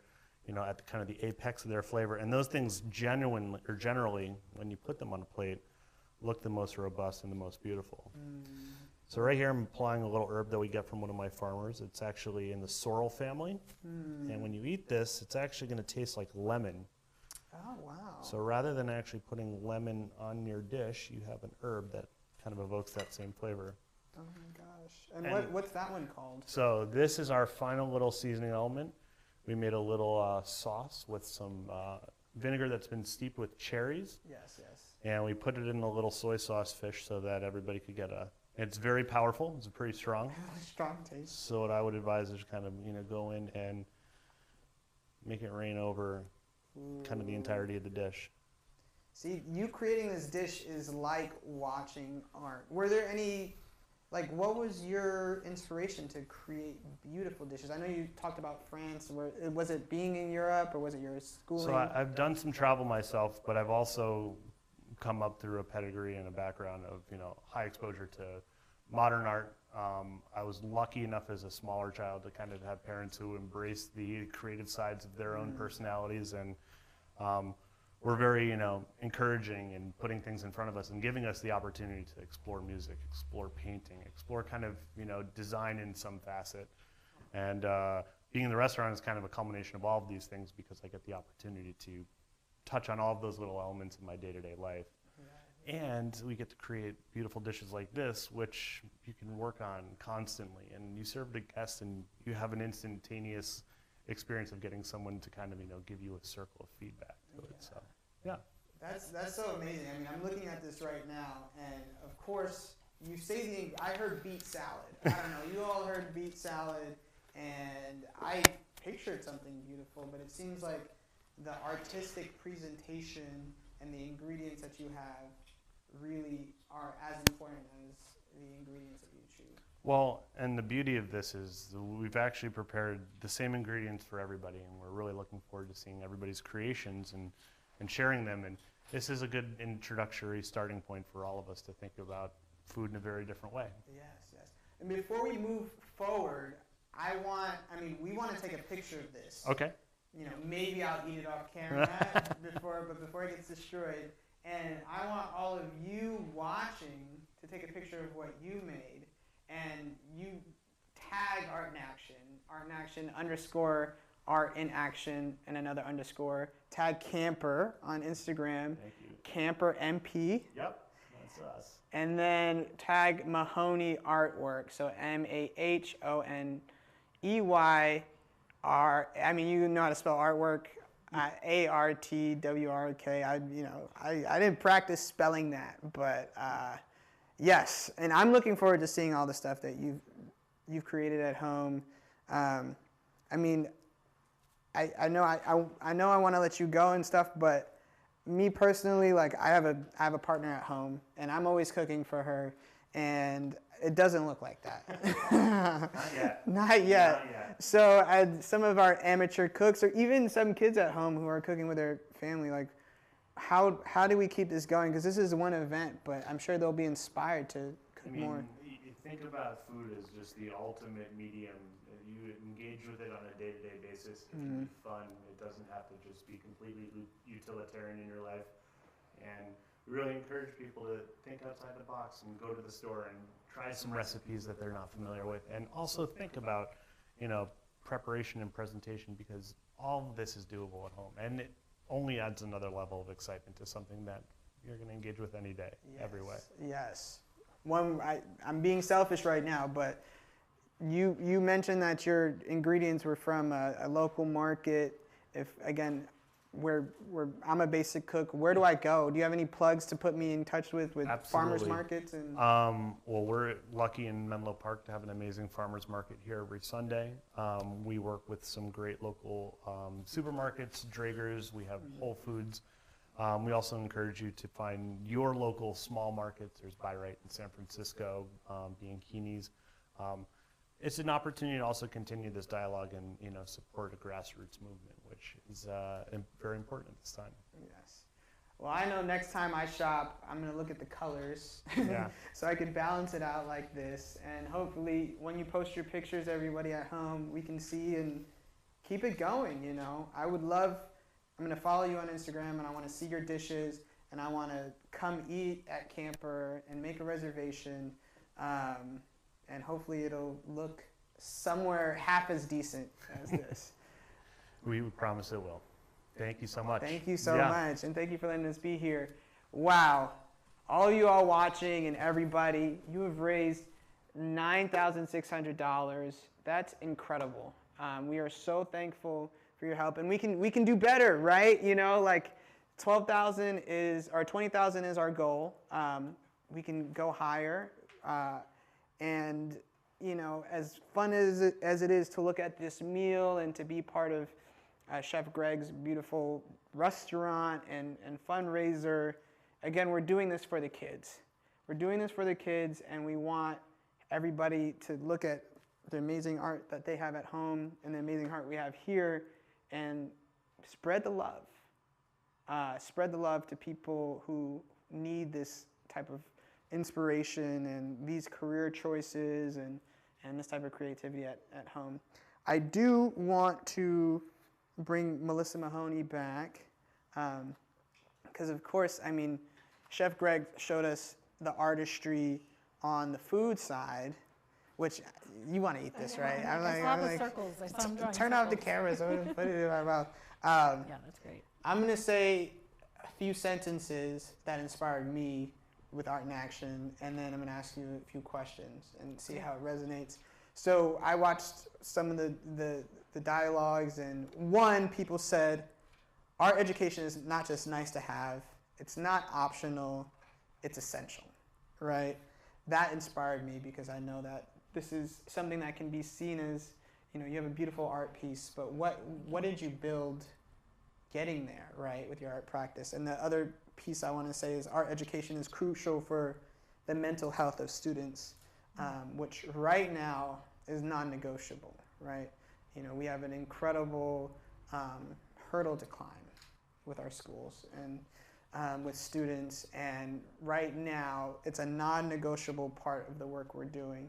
K: at the kind of the apex of their flavor, and those things generally, when you put them on a plate, look the most robust and the most beautiful. So right here I'm applying a little herb that we get from one of my farmers. It's actually in the sorrel family. And when you eat this, it's actually going to taste like lemon.
B: Oh, wow.
K: So rather than actually putting lemon on your dish, you have an herb that kind of evokes that same flavor.
B: Oh my gosh. And what's that one called?
K: So this is our final little seasoning element. We made a little sauce with some vinegar that's been steeped with cherries.
B: Yes, yes.
K: And we put it in a little soy sauce fish so that everybody could get it's very powerful. It's pretty strong.
B: Strong taste.
K: So what I would advise is kind of, go in and make it rain over kind of the entirety of the dish.
B: See, you creating this dish is like watching art. Were there any, what was your inspiration to create beautiful dishes? I know you talked about France. Was it being in Europe or was it your schooling?
K: So I've done some travel myself, but I've also come up through a pedigree and a background of, high exposure to modern art. I was lucky enough as a smaller child to kind of have parents who embraced the creative sides of their own personalities, and were very, encouraging and putting things in front of us and giving us the opportunity to explore music, explore painting, explore kind of, design in some facet. And being in the restaurant is kind of a culmination of all of these things because I get the opportunity to touch on all of those little elements in my day-to-day life. And we get to create beautiful dishes like this, which you can work on constantly. And you serve the guests and you have an instantaneous experience of getting someone to kind of, give you a circle of feedback to it. So, yeah.
B: That's so amazing. I mean, I'm looking at this right now, and of course, you say I heard beet salad. I don't know, you all heard beet salad, and I pictured something beautiful, but it seems like the artistic presentation and the ingredients that you have really are as important as the ingredients that you choose.
K: Well, and the beauty of this is we've actually prepared the same ingredients for everybody, and we're really looking forward to seeing everybody's creations and sharing them. And this is a good introductory starting point for all of us to think about food in a very different way.
B: Yes, yes. And before we move forward, we want to take a picture of this.
K: Okay.
B: Maybe I'll eat it off camera before it gets destroyed. And I want all of you watching to take a picture of what you made, and you tag Art in Action _ Art in Action, and another _. Tag Camper on Instagram.
K: Thank you.
B: Camper MP.
K: Yep, that's us.
B: And then tag Mahoney Artwork. So MAHONEYR. I mean, you know how to spell artwork. ARTWRK. I didn't practice spelling that, but yes. And I'm looking forward to seeing all the stuff that you've created at home. I know I want to let you go and stuff, but me personally, I have a partner at home, and I'm always cooking for her, and it doesn't look like that.
K: Not yet.
B: Not yet. So some of our amateur cooks, or even some kids at home who are cooking with their family, how do we keep this going? Because this is one event, but I'm sure they'll be inspired to cook more.
K: You think about food as just the ultimate medium. You engage with it on a day-to-day basis. It can be fun. It doesn't have to just be completely utilitarian in your life. And we really encourage people to think outside the box and go to the store and try some recipes that they're not familiar with. And also think about, preparation and presentation, because all of this is doable at home. And it only adds another level of excitement to something that you're going to engage with any day, every way.
B: Yes. I'm being selfish right now, but you mentioned that your ingredients were from a local market. I'm a basic cook. Where do I go? Do you have any plugs to put me in touch with farmers markets? And
K: well, we're lucky in Menlo Park to have an amazing farmers market here every Sunday. We work with some great local supermarkets, Draeger's. We have Whole Foods. We also encourage you to find your local small markets. There's Buy Right in San Francisco, Bianchini's. It's an opportunity to also continue this dialogue and support a grassroots movement, which is very important at this time.
B: Yes. Well, I know next time I shop, I'm going to look at the colors so I can balance it out like this. And hopefully when you post your pictures, everybody at home, we can see and keep it going, I'm going to follow you on Instagram, and I want to see your dishes, and I want to come eat at Camper and make a reservation. and hopefully it'll look somewhere half as decent as this.
K: We promise it will. Thank you so much.
B: Thank you so much, and thank you for letting us be here. Wow, all you all watching and everybody, you have raised $9,600. That's incredible. We are so thankful for your help, and we can do better, right? You know, like 12,000 is, or 20,000 is our goal. We can go higher, and you know, as fun as it is to look at this meal and to be part of Chef Greg's beautiful restaurant and fundraiser, again, we're doing this for the kids. We're doing this for the kids, and we want everybody to look at the amazing art that they have at home and the amazing art we have here, and spread the love. Spread the love to people who need this type of inspiration and these career choices and this type of creativity at home. I do want to bring Melissa Mahoney back because, of course, I mean, Chef Greg showed us the artistry on the food side, which you want to eat this, right?
A: I'm like, circles. I saw him drawing
B: turn
A: circles.
B: off the camera so I don't put it in my mouth.
A: Yeah, that's great.
B: I'm going to say a few sentences that inspired me with Art in Action, and then I'm going to ask you a few questions and see how it resonates. So I watched some of the dialogues, and one, people said, art education is not just nice to have, it's not optional, it's essential, right? That inspired me because I know that this is something that can be seen as, you know, you have a beautiful art piece, but what did you build getting there, right, with your art practice? And the other piece I want to say is art education is crucial for the mental health of students, which right now is non-negotiable, right? You know, we have an incredible hurdle to climb with our schools and with students, and right now it's a non-negotiable part of the work we're doing.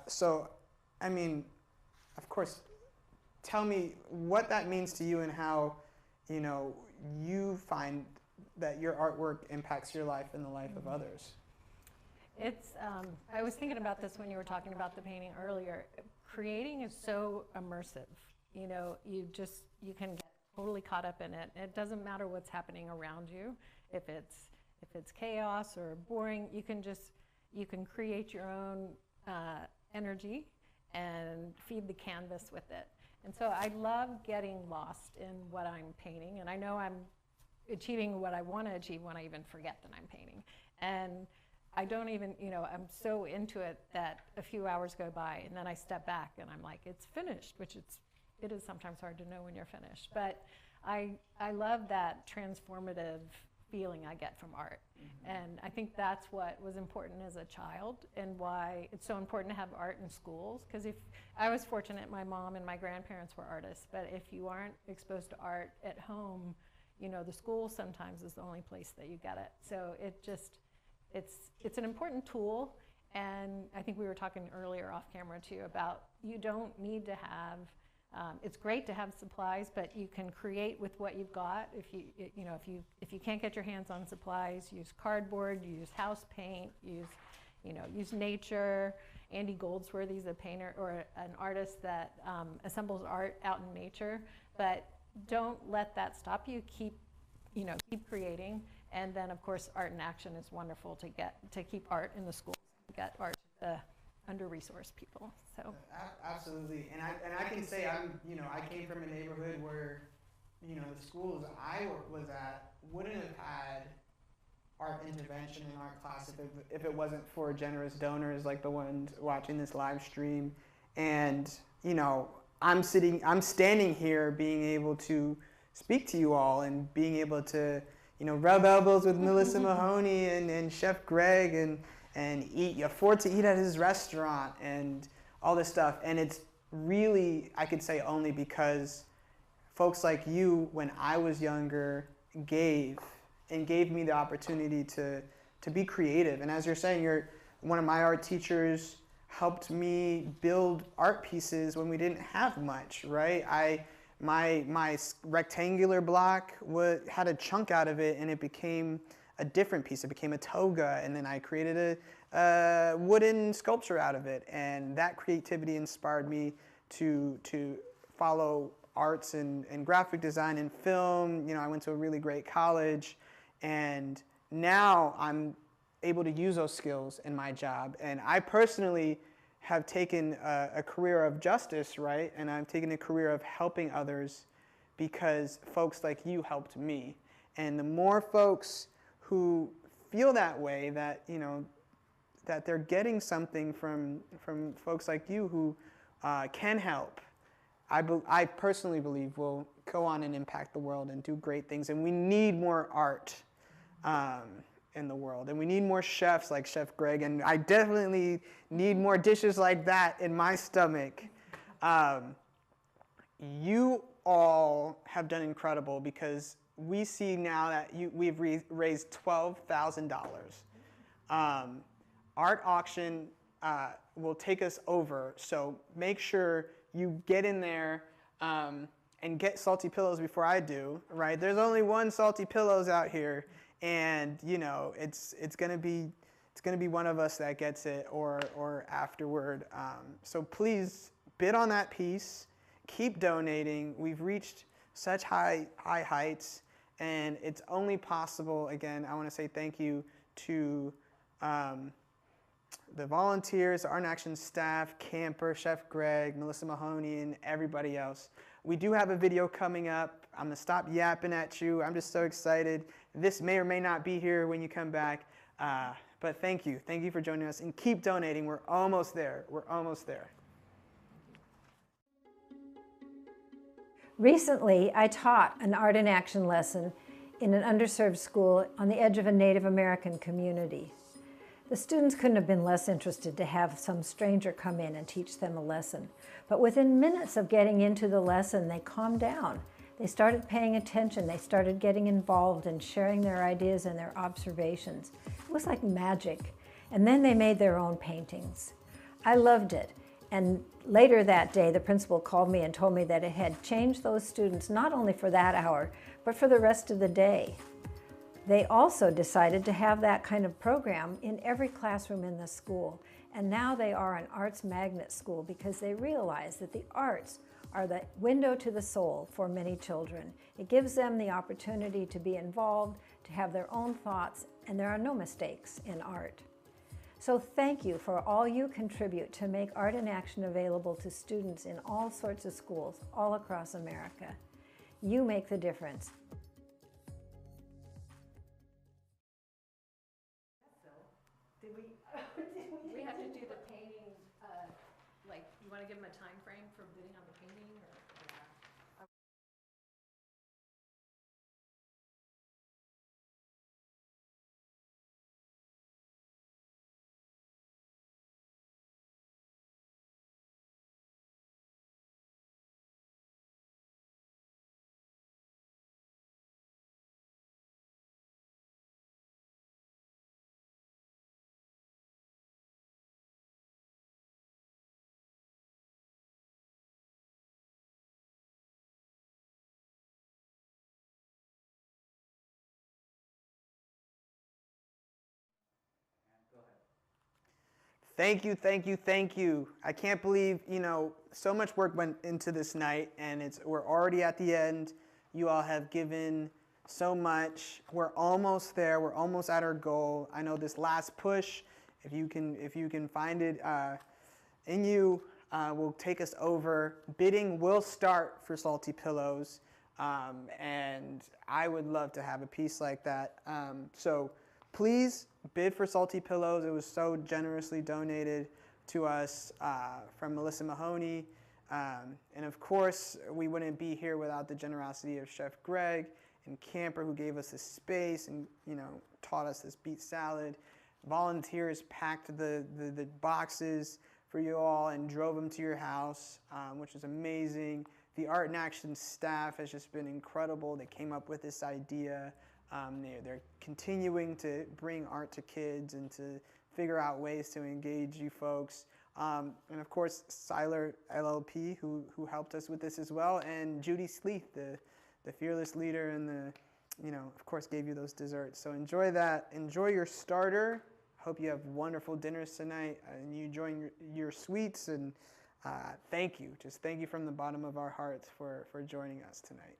B: So, I mean, of course, tell me what that means to you and how, you know, you find that your artwork impacts your life and the life of others.
A: It's, I was thinking about this when you were talking about the painting earlier. Creating is so immersive. You know, you can get totally caught up in it. It doesn't matter what's happening around you. If it's chaos or boring, you can create your own energy and feed the canvas with it. And so I love getting lost in what I'm painting, and I know I'm achieving what I want to achieve when I even forget that I'm painting. And I don't even, you know, I'm so into it that a few hours go by and then I step back and I'm like, it's finished, which it is sometimes hard to know when you're finished. But I love that transformative feeling I get from art. And I think that's what was important as a child and why it's so important to have art in schools. Because if I was fortunate, my mom and my grandparents were artists, but if you aren't exposed to art at home, you know, the school sometimes is the only place that you get it. So it's an important tool. And I think we were talking earlier off camera too about you don't need to have, it's great to have supplies, but you can create with what you've got. If you can't get your hands on supplies, use cardboard, use house paint, use nature. Andy Goldsworthy's a painter or an artist that assembles art out in nature, but don't let that stop you. Keep creating. And then of course, Art in Action is wonderful to keep art in the schools, get art to the under-resourced people. So
B: absolutely, and I can say I came from a neighborhood where, you know, the schools I was at wouldn't have had art intervention in art class if it wasn't for generous donors like the ones watching this live stream. And you know, I'm standing here being able to speak to you all and being able to, you know, rub elbows with Melissa Mahoney and Chef Greg and afford to eat at his restaurant and all this stuff. And it's really, I could say, only because folks like you, when I was younger, gave me the opportunity to be creative. And as you're saying, one of my art teachers helped me build art pieces when we didn't have much, right? My rectangular block had a chunk out of it, and it became a different piece. It became a toga, and then I created wooden sculpture out of it. And that creativity inspired me to follow arts and graphic design and film. You know, I went to a really great college, and now I'm able to use those skills in my job. And I personally have taken a career of justice, right? And I've taken a career of helping others because folks like you helped me. And the more folks who feel that way, that, you know, that they're getting something from folks like you who can help, I personally believe will go on and impact the world and do great things. And we need more art in the world. And we need more chefs like Chef Greg. And I definitely need more dishes like that in my stomach. You all have done incredible, because we see now that we've raised $12,000. Art auction will take us over, so make sure you get in there and get Salty Pillows before I do, right? There's only one Salty Pillows out here, and you know it's gonna be one of us that gets it, or afterward. So please bid on that piece. Keep donating. We've reached such high heights, and it's only possible. Again, I want to say thank you to the volunteers, Art in Action staff, Camper, Chef Greg, Melissa Mahoney, and everybody else. We do have a video coming up. I'm going to stop yapping at you. I'm just so excited. This may or may not be here when you come back. But thank you. Thank you for joining us. And keep donating. We're almost there. We're almost there.
L: Recently, I taught an Art in Action lesson in an underserved school on the edge of a Native American community. The students couldn't have been less interested to have some stranger come in and teach them a lesson. But within minutes of getting into the lesson, they calmed down. They started paying attention. They started getting involved and sharing their ideas and their observations. It was like magic. And then they made their own paintings. I loved it. And later that day, the principal called me and told me that it had changed those students not only for that hour, but for the rest of the day. They also decided to have that kind of program in every classroom in the school. And now they are an arts magnet school because they realize that the arts are the window to the soul for many children. It gives them the opportunity to be involved, to have their own thoughts, and there are no mistakes in art. So thank you for all you contribute to make Art in Action available to students in all sorts of schools all across America. You make the difference.
A: We have to do the painting, like, you want to give them a time frame for bidding on the painting, or?
B: Thank you, thank you, thank you. I can't believe, you know, so much work went into this night, and we're already at the end. You all have given so much. We're almost there. We're almost at our goal. I know this last push, if you can find it in you, will take us over. Bidding will start for Salty Pillows, and I would love to have a piece like that. So please bid for Salty Pillows. It was so generously donated to us from Melissa Mahoney. And of course, we wouldn't be here without the generosity of Chef Greg and Camper, who gave us this space and, you know, taught us this beet salad. Volunteers packed the boxes for you all and drove them to your house, which is amazing. The Art in Action staff has just been incredible. They came up with this idea. They're continuing to bring art to kids and to figure out ways to engage you folks. And of course, Siler LLP, who helped us with this as well, and Judy Sleeth, the fearless leader, and of course, gave you those desserts. So enjoy that. Enjoy your starter. hope you have wonderful dinners tonight and you enjoy your sweets. And thank you. Just thank you from the bottom of our hearts for joining us tonight.